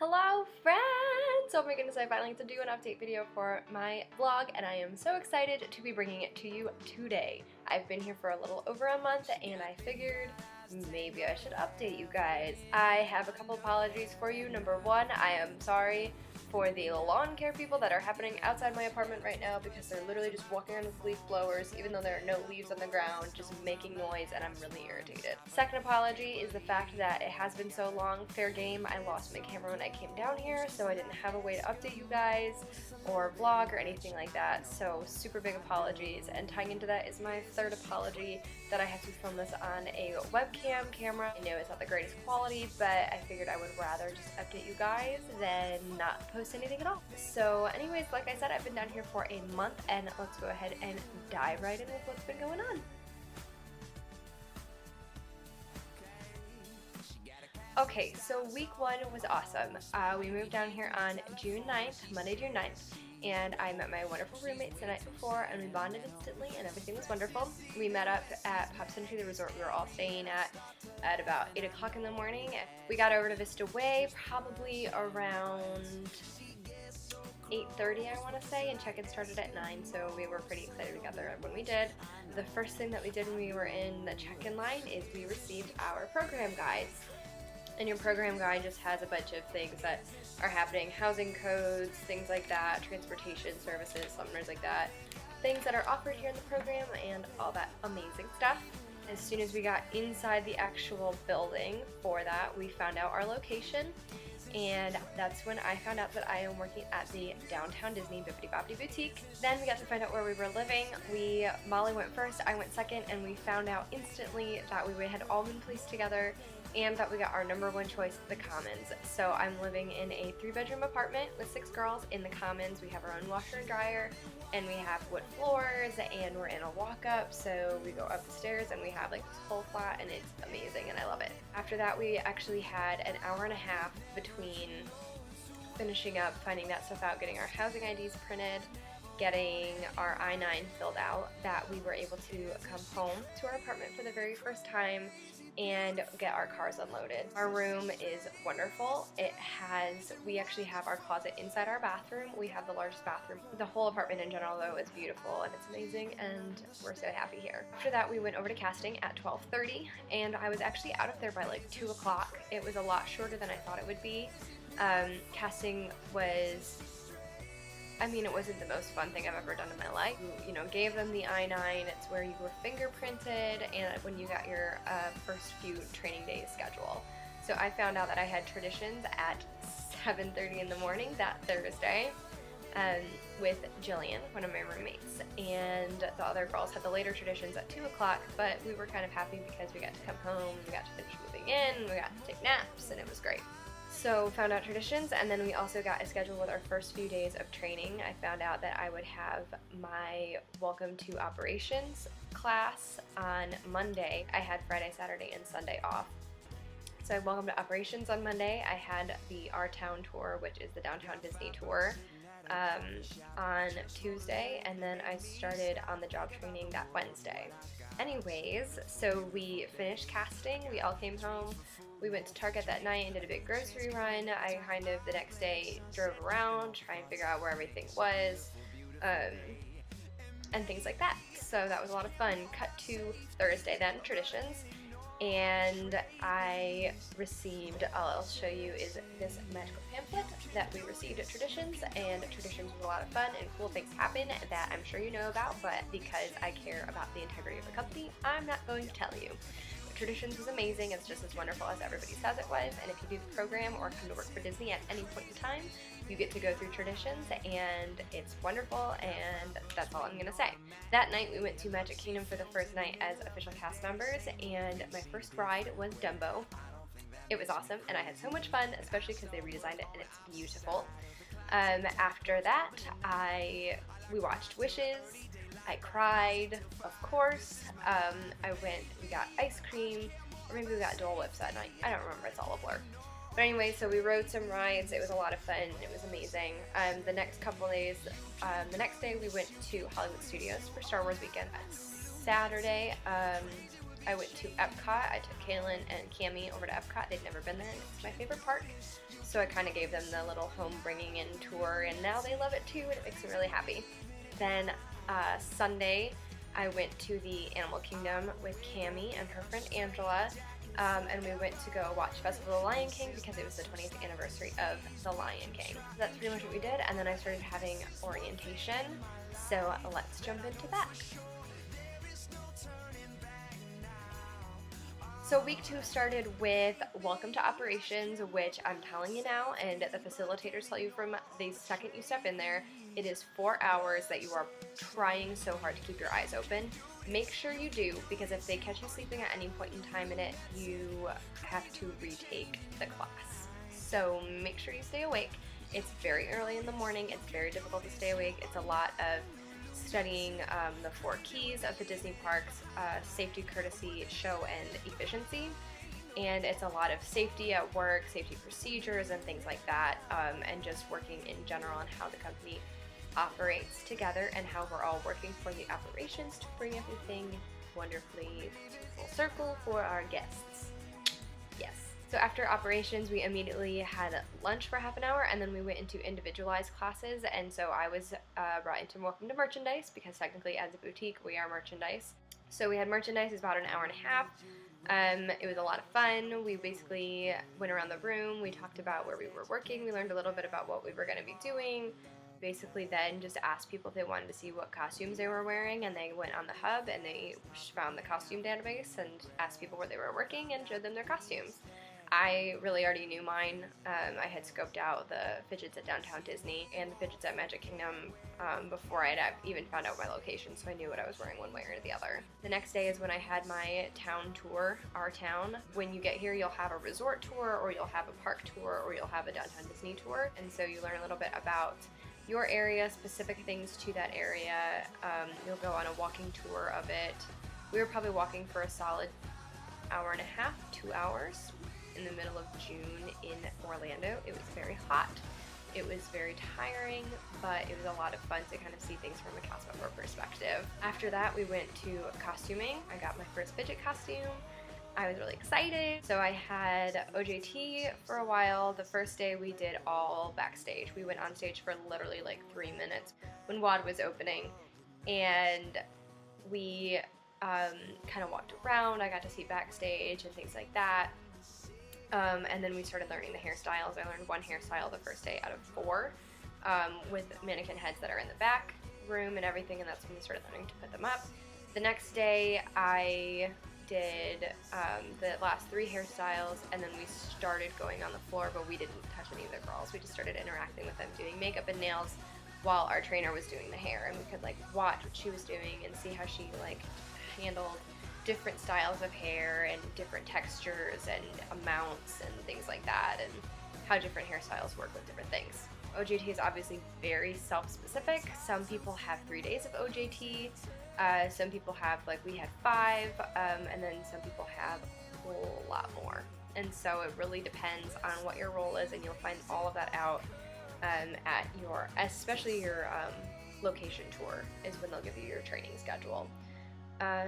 Hello friends! Oh my goodness, I finally get to do an update video for my vlog and I am so excited to be bringing it to you today. I've been here for a little over a month and I figured maybe I should update you guys. I have a couple apologies for you. Number one, I am sorry for the lawn care people that are happening outside my apartment right now because they're literally just walking around with leaf blowers even though there are no leaves on the ground, just making noise, and I'm really irritated. Second apology is the fact that it has been so long. Fair game, I lost my camera when I came down here, so I didn't have a way to update you guys or vlog or anything like that, so super big apologies. And tying into that is my third apology that I have to film this on a webcam camera. I know it's not the greatest quality, but I figured I would rather just update you guys than not post anything at all. So anyways, like I said, I've been down here for a month and let's go ahead and dive right in with what's been going on. Okay, so week one was awesome. We moved down here on June 9th, Monday, June 9th, and I met my wonderful roommates the night before and we bonded instantly and everything was wonderful. We met up at Pop Century, the resort we were all staying at about 8 o'clock in the morning. We got over to Vista Way probably around 8:30, I want to say, and check-in started at 9, so we were pretty excited we got there when we did. The first thing that we did when we were in the check-in line is we received our program guides. And your program guide just has a bunch of things that are happening, housing codes, things like that, transportation services, something like that, things that are offered here in the program and all that amazing stuff. As soon as we got inside the actual building for that, we found out our location, and that's when I found out that I am working at the Downtown Disney Bibbidi Bobbidi Boutique. Then we got to find out where we were living. Molly went first, I went second, and we found out instantly that we had all been placed together and that we got our number one choice, the Commons. So I'm living in a 3-bedroom apartment with 6 girls in the Commons. We have our own washer and dryer, and we have wood floors, and we're in a walk-up, so we go up the stairs and we have like this whole flat, and it's amazing and I love it. After that, we actually had an hour and a half between finishing up, finding that stuff out, getting our housing IDs printed, getting our I-9 filled out, that we were able to come home to our apartment for the very first time and get our cars unloaded. Our room is wonderful. We actually have our closet inside our bathroom. We have the largest bathroom. The whole apartment in general though is beautiful and it's amazing and we're so happy here. After that, we went over to casting at 12:30 and I was actually out of there by like 2 o'clock. It was a lot shorter than I thought it would be. Casting was, it wasn't the most fun thing I've ever done in my life. You know, gave them the I-9, it's where you were fingerprinted, and when you got your first few training days schedule. So I found out that I had traditions at 7:30 in the morning that Thursday with Jillian, one of my roommates, and the other girls had the later traditions at 2 o'clock, but we were kind of happy because we got to come home, we got to finish moving in, we got to take naps, and it was great. So found out traditions, and then we also got a schedule with our first few days of training. I found out that I would have my Welcome to Operations class on Monday. I had Friday, Saturday, and Sunday off. So I Welcome to Operations on Monday. I had the Our Town tour, which is the Downtown Disney tour, on Tuesday, and then I started on the job training that Wednesday. Anyways, so we finished casting, we all came home, we went to Target that night and did a big grocery run. I kind of the next day drove around, trying to figure out where everything was, and things like that. So that was a lot of fun. Cut to Thursday then, traditions. And I received, I'll show you, is this magical pamphlet that we received at Traditions, and Traditions was a lot of fun and cool things happen that I'm sure you know about, but because I care about the integrity of the company, I'm not going to tell you. But Traditions was amazing, it's just as wonderful as everybody says it was, and if you do the program or come to work for Disney at any point in time, you get to go through Traditions, and it's wonderful, and that's all I'm gonna say. That night we went to Magic Kingdom for the first night as official cast members, and my first ride was Dumbo. It was awesome, and I had so much fun, especially because they redesigned it, and it's beautiful. After that, we watched Wishes, I cried, of course. We got ice cream, or maybe we got Dole Whips that night. I don't remember, it's all a blur. But anyway, so we rode some rides, it was a lot of fun, it was amazing. The next couple days, the next day we went to Hollywood Studios for Star Wars weekend. Saturday, I went to Epcot. I took Kaylin and Cami over to Epcot. They'd never been there, and it's my favorite park. So I kind of gave them the little home bringing in tour, and now they love it too, and it makes me really happy. Then Sunday, I went to the Animal Kingdom with Cammie and her friend Angela, and we went to go watch Festival of the Lion King because it was the 20th anniversary of The Lion King. So that's pretty much what we did, and then I started having orientation, so let's jump into that. So week 2 started with Welcome to Operations, which I'm telling you now, and the facilitators tell you from the second you step in there, it is 4 hours that you are trying so hard to keep your eyes open. Make sure you do, because if they catch you sleeping at any point in time in it, you have to retake the class. So make sure you stay awake. It's very early in the morning, it's very difficult to stay awake. It's a lot of studying the 4 keys of the Disney parks, safety, courtesy, show, and efficiency. And it's a lot of safety at work, safety procedures, and things like that, and just working in general on how the company operates together and how we're all working for the operations to bring everything wonderfully full circle for our guests. Yes. So after operations, we immediately had lunch for half an hour, and then we went into individualized classes, and so I was brought into Welcome to Merchandise, because technically as a boutique, we are merchandise. So we had merchandise, it was about an hour and a half. It was a lot of fun. We basically went around the room, we talked about where we were working, we learned a little bit about what we were going to be doing. Basically then just asked people if they wanted to see what costumes they were wearing, and they went on the hub and they found the costume database and asked people where they were working and showed them their costumes. I really already knew mine. I had scoped out the fidgets at Downtown Disney and the fidgets at Magic Kingdom before I had even found out my location, so I knew what I was wearing one way or the other. The next day is when I had my town tour, our town. When you get here, you'll have a resort tour, or you'll have a park tour, or you'll have a Downtown Disney tour, and so you learn a little bit about your area, specific things to that area. You'll go on a walking tour of it. We were probably walking for a solid hour and a half, 2 hours. In the middle of June in Orlando. It was very hot. It was very tiring, but it was a lot of fun to kind of see things from a cast member perspective. After that, we went to costuming. I got my first fidget costume. I was really excited. So I had OJT for a while. The first day we did all backstage. We went on stage for literally like 3 minutes when WAD was opening, and we kind of walked around. I got to see backstage and things like that. And then we started learning the hairstyles. I learned one hairstyle the first day out of 4 with mannequin heads that are in the back room and everything, and that's when we started learning to put them up. The next day I did the last 3 hairstyles, and then we started going on the floor, but we didn't touch any of the girls. We just started interacting with them, doing makeup and nails while our trainer was doing the hair, and we could like watch what she was doing and see how she like handled different styles of hair and different textures and amounts and things like that, and how different hairstyles work with different things. OJT is obviously very self-specific. Some people have 3 days of OJT, some people have, like we had 5, and then some people have a whole lot more. And so it really depends on what your role is, and you'll find all of that out at your, especially your location tour is when they'll give you your training schedule.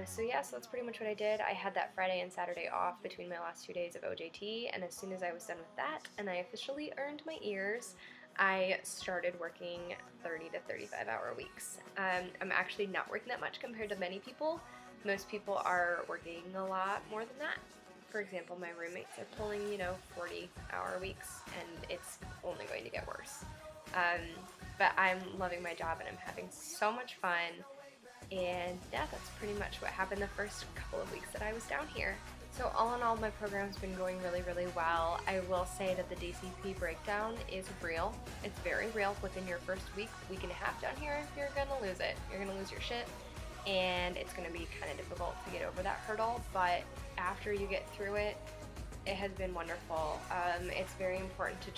So that's pretty much what I did. I had that Friday and Saturday off between my last 2 days of OJT, and as soon as I was done with that and I officially earned my ears, I started working 30 to 35 hour weeks. I'm actually not working that much compared to many people. Most people are working a lot more than that. For example, my roommates are pulling, 40 hour weeks, and it's only going to get worse. But I'm loving my job and I'm having so much fun. And that's pretty much what happened the first couple of weeks that I was down here. So all in all, my program's been going really, really well. I will say that the DCP breakdown is real. It's very real. Within your first week and a half down here, you're gonna lose it. You're gonna lose your shit, and it's gonna be kind of difficult to get over that hurdle, but after you get through it, it has been wonderful. It's very important to,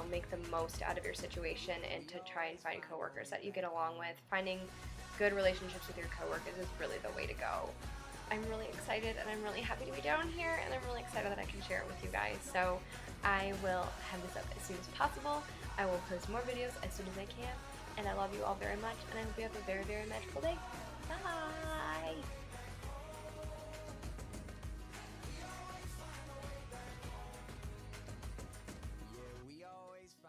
make the most out of your situation and to try and find coworkers that you get along with. Finding good relationships with your coworkers is really the way to go. I'm really excited and I'm really happy to be down here, and I'm really excited that I can share it with you guys. So I will have this up as soon as possible. I will post more videos as soon as I can, and I love you all very much, and I hope you have a very, very magical day. Bye!